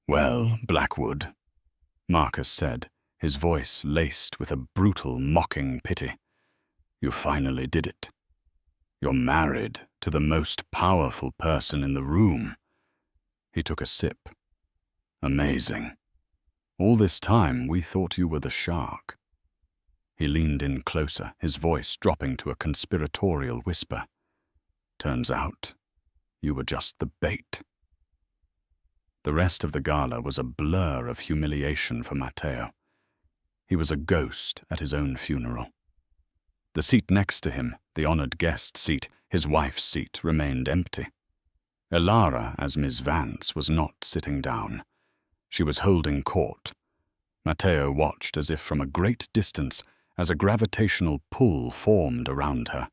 "Well, Blackwood," Marcus said, his voice laced with a brutal, mocking pity, "you finally did it. You're married to the most powerful person in the room." He took a sip. "Amazing. All this time we thought you were the shark." He leaned in closer, his voice dropping to a conspiratorial whisper. "Turns out, you were just the bait." The rest of the gala was a blur of humiliation for Matteo. He was a ghost at his own funeral. The seat next to him, the honored guest seat, his wife's seat, remained empty. Elara, as Miss Vance, was not sitting down. She was holding court. Matteo watched as if from a great distance, as a gravitational pull formed around her.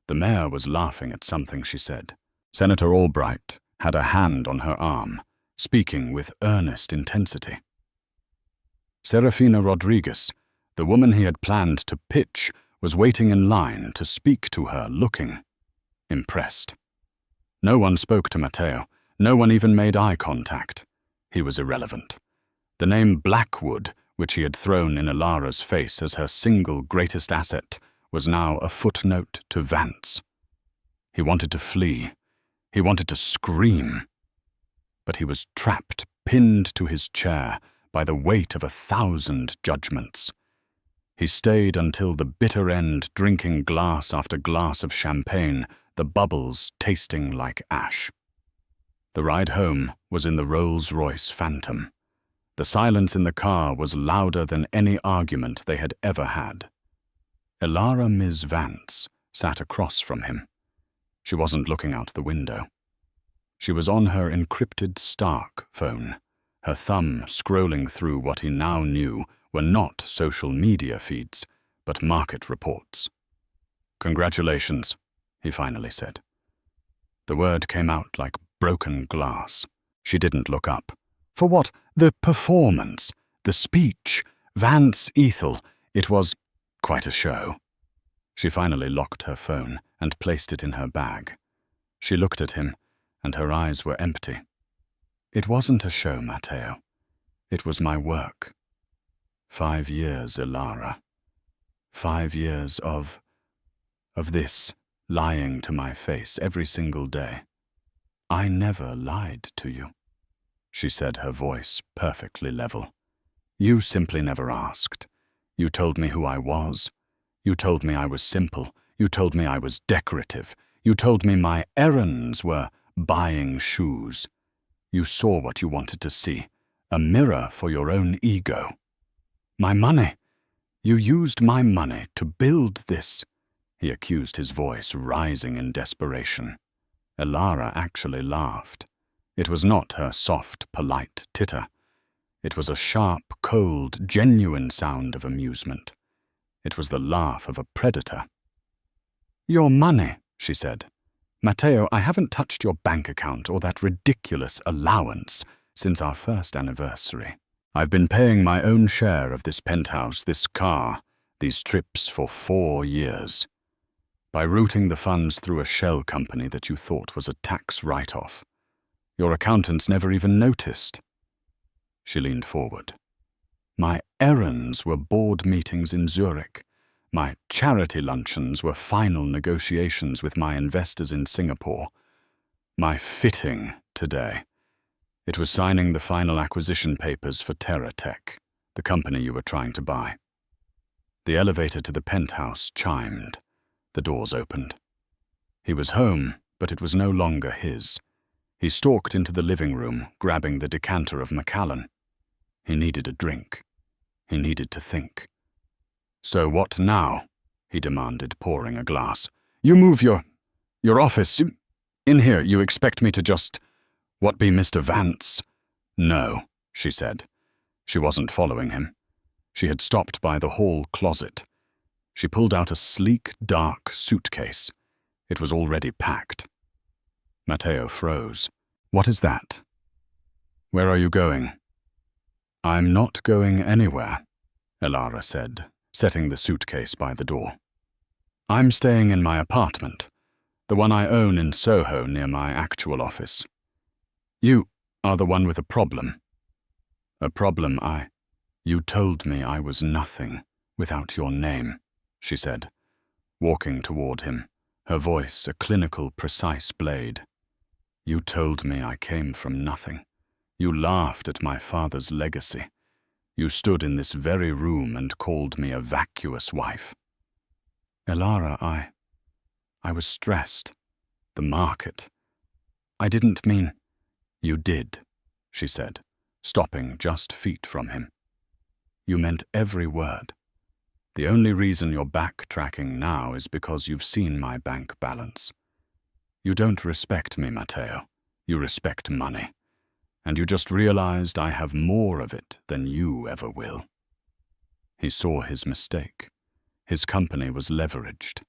The mayor was laughing at something she said. Senator Albright had a hand on her arm, speaking with earnest intensity. Serafina Rodriguez, the woman he had planned to pitch, was waiting in line to speak to her, looking impressed. No one spoke to Matteo. No one even made eye contact. He was irrelevant. The name Blackwood, which he had thrown in Elara's face as her single greatest asset, was now a footnote to Vance. He wanted to flee. He wanted to scream. But he was trapped, pinned to his chair by the weight of 1,000 judgments. He stayed until the bitter end, drinking glass after glass of champagne, the bubbles tasting like ash. The ride home was in the Rolls-Royce Phantom. The silence in the car was louder than any argument they had ever had. Elara Ms. Vance sat across from him. She wasn't looking out the window. She was on her encrypted Stark phone, her thumb scrolling through what he now knew were not social media feeds, but market reports. "Congratulations," he finally said. The word came out like broken glass. She didn't look up. For what? The performance, the speech, Vance Ethel. It was quite a show. She finally locked her phone and placed it in her bag. She looked at him, and her eyes were empty. "It wasn't a show, Matteo. It was my work. 5 years, Elara. 5 years of this lying to my face every single day. I never lied to you," she said, her voice perfectly level. "You simply never asked. You told me who I was. You told me I was simple. You told me I was decorative. You told me my errands were buying shoes. You saw what you wanted to see, a mirror for your own ego. My money. You used my money to build this," he accused, his voice rising in desperation. Elara actually laughed. It was not her soft, polite titter. It was a sharp, cold, genuine sound of amusement. It was the laugh of a predator. "Your money," she said. "Matteo, I haven't touched your bank account or that ridiculous allowance since our first anniversary. I've been paying my own share of this penthouse, this car, these trips for 4 years. By routing the funds through a shell company that you thought was a tax write-off. Your accountants never even noticed." She leaned forward. "My errands were board meetings in Zurich. My charity luncheons were final negotiations with my investors in Singapore. My fitting today. It was signing the final acquisition papers for TerraTech, the company you were trying to buy." The elevator to the penthouse chimed. The doors opened. He was home, but it was no longer his. He stalked into the living room, grabbing the decanter of Macallan. He needed a drink. He needed to think. "So what now?" he demanded, pouring a glass. "You move your office in here. You expect me to just, what, be Mr. Vance?" "No," she said. She wasn't following him. She had stopped by the hall closet. She pulled out a sleek, dark suitcase. It was already packed. Matteo froze. What is that? Where are you going? I'm not going anywhere, Elara said, setting the suitcase by the door. I'm staying in my apartment, the one I own in Soho near my actual office. You are the one with a problem. A problem You told me I was nothing without your name, she said, walking toward him, her voice a clinical, precise blade. You told me I came from nothing. You laughed at my father's legacy. You stood in this very room and called me a vacuous wife. Elara, I was stressed. The market. I didn't mean... You did, she said, stopping just feet from him. You meant every word. The only reason you're backtracking now is because you've seen my bank balance. You don't respect me, Matteo. You respect money. And you just realized I have more of it than you ever will. He saw his mistake. His company was leveraged.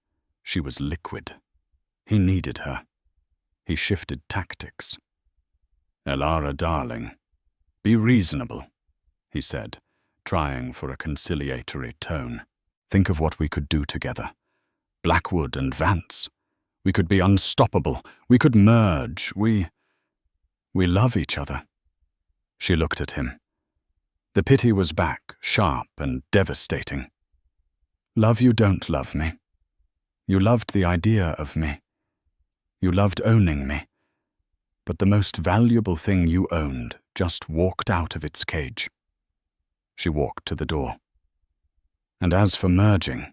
She was liquid. He needed her. He shifted tactics. Elara, darling, be reasonable, he said, trying for a conciliatory tone. Think of what we could do together. Blackwood and Vance. We could be unstoppable. We could merge. We love each other. She looked at him. The pity was back, sharp and devastating. Love, you don't love me. You loved the idea of me. You loved owning me. But the most valuable thing you owned just walked out of its cage. She walked to the door. And as for merging,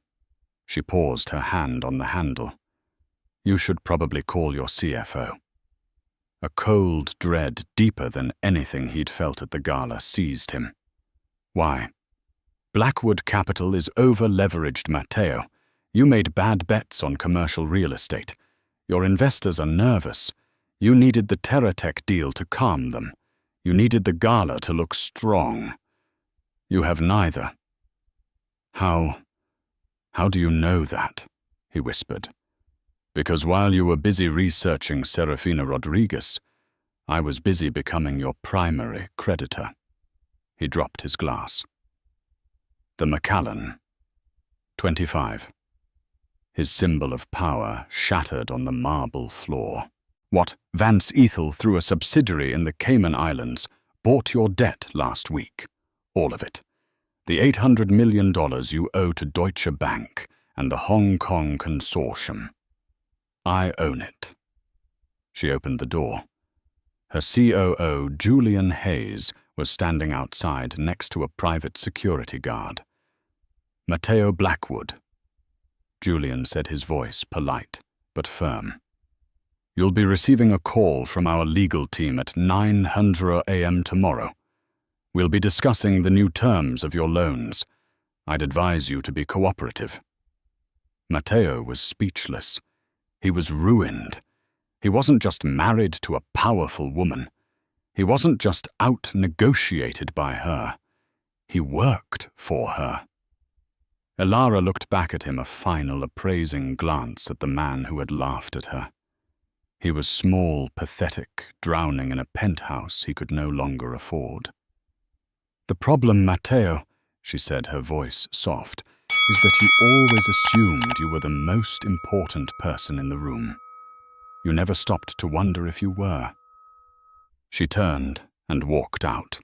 she paused, her hand on the handle. You should probably call your CFO. A cold dread deeper than anything he'd felt at the gala seized him. Why? Blackwood Capital is over-leveraged, Matteo. You made bad bets on commercial real estate. Your investors are nervous. You needed the TerraTech deal to calm them. You needed the gala to look strong. You have neither. How do you know that? He whispered. Because while you were busy researching Serafina Rodriguez, I was busy becoming your primary creditor. He dropped his glass. The Macallan, 25. His symbol of power shattered on the marble floor. What, Vance Ethel, through a subsidiary in the Cayman Islands, bought your debt last week. All of it. The $800 million you owe to Deutsche Bank and the Hong Kong consortium. I own it. She opened the door. Her COO, Julian Hayes, was standing outside next to a private security guard. Matteo Blackwood. Julian said, his voice polite but firm. You'll be receiving a call from our legal team at 9:00 a.m. tomorrow. We'll be discussing the new terms of your loans. I'd advise you to be cooperative. Matteo was speechless. He was ruined. He wasn't just married to a powerful woman. He wasn't just out-negotiated by her. He worked for her. Elara looked back at him, a final appraising glance at the man who had laughed at her. He was small, pathetic, drowning in a penthouse he could no longer afford. The problem, Matteo, she said, her voice soft, is that you always assumed you were the most important person in the room. You never stopped to wonder if you were. She turned and walked out.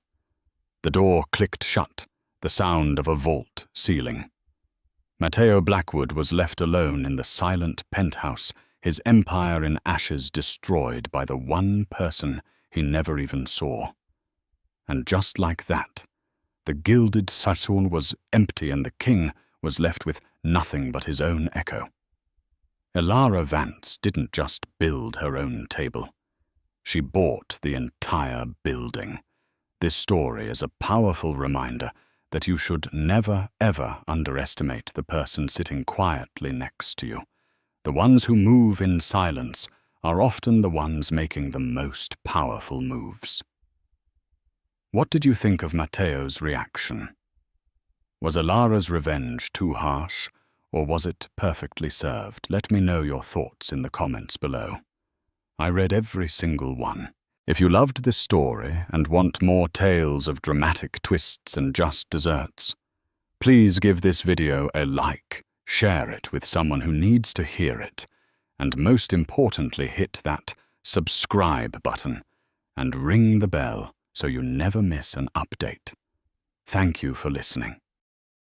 The door clicked shut, the sound of a vault ceiling. Matteo Blackwood was left alone in the silent penthouse, his empire in ashes destroyed by the one person he never even saw. And just like that, the gilded Saturn was empty and the king was left with nothing but his own echo. Elara Vance didn't just build her own table. She bought the entire building. This story is a powerful reminder that you should never, ever underestimate the person sitting quietly next to you. The ones who move in silence are often the ones making the most powerful moves. What did you think of Matteo's reaction? Was Elara's revenge too harsh, or was it perfectly served? Let me know your thoughts in the comments below. I read every single one. If you loved this story and want more tales of dramatic twists and just desserts, please give this video a like, share it with someone who needs to hear it, and most importantly, hit that subscribe button and ring the bell so you never miss an update. Thank you for listening.